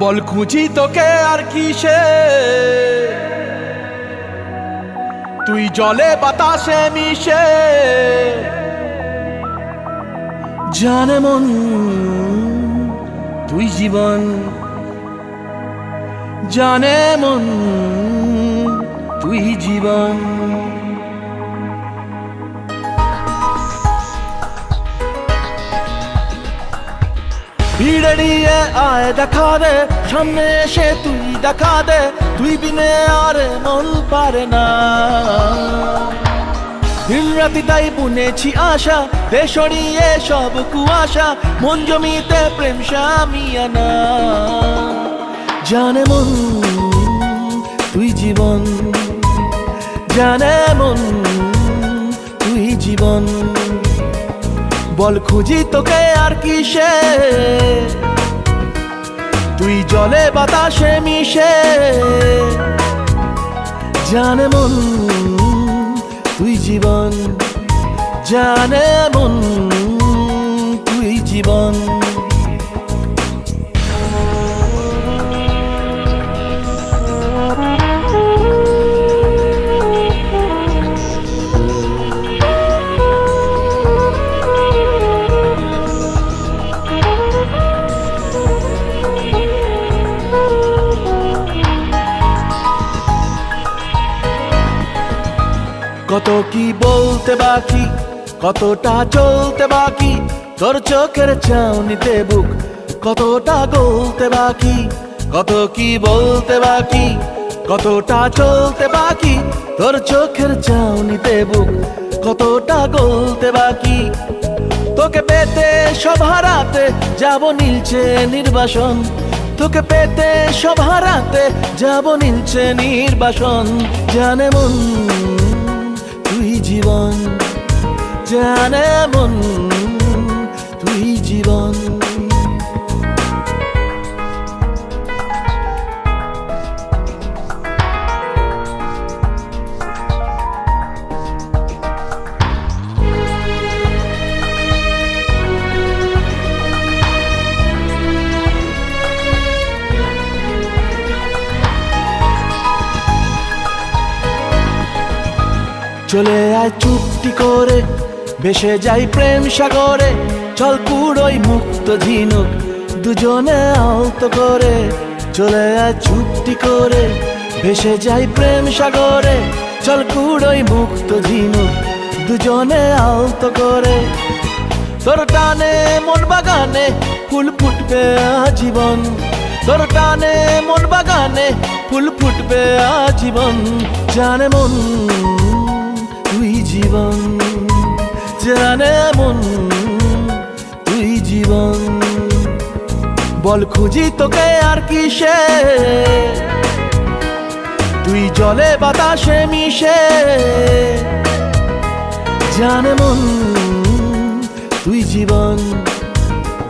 বল খুঁজি তোকে আর কিসে, তুই জলে বাতাসে মিশে। জানে মন তুই জীবন, জানে মন তুই জীবন। ভিড়ে নিয়ে আয় দেখা দে, সামনে এসে তুই দেখা দে, তুই বিনে আর মন পারে না। দিন রাতি তাই বুনেছি আশা, দে সরিয়ে সব কুয়াশা, মন জমিতে প্রেম শামিয়ানা। জানে মন তুই জীবন, জানে মন তুই জীবন। বল খুঁজি তোকে আর কিসে, তুই জলে বাতাসে মিশে। জানে মন তুই জীবন, জানে মন তুই জীবন। কত কি বলতে বাকি, কতটা চলতে বাকি, তোর চোখের চাউনিতে বুক কতটা গলতে বাকি। কত কি বলতে বাকি, কতটা চলতে বাকি, তোর চোখের চাউনিতে বুক কতটা গলতে বাকি। তোকে পেতে সব হারাতে যাব নীলছে নির্বাসন, তোকে পেতে সব হারাতে যাব নীলছে নির্বাসন। জানে মন তুই জীবন, জানে মন তুই জীবন। চলে আয় চুপটি করে, ভেসে যাই প্রেম সাগরে, চল কুড়োই মুক্ত ঝিনুক দুজনে আলতো করে। চলে আয় চুপটি করে, ভেসে যাই প্রেম সাগরে, চল কুড়োই মুক্ত ঝিনুক দুজনে আলতো করে। তোর টানে মন বাগানে ফুল ফুটবে আজীবন, তোর টানে মন বাগানে ফুল ফুটবে আজীবন। জানে মন তুই জীবন, জানে মন তুই জীবন। বল খুঁজি তোকে আর কিসে, তুই জলে বাতাসে মিশে। জানে মন তুই জীবন,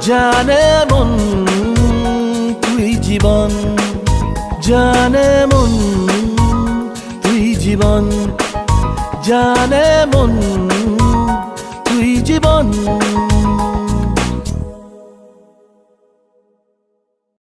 জানে মন তুই জীবন। জানে মন তুই জীবন, জানে মন তুই জীবন।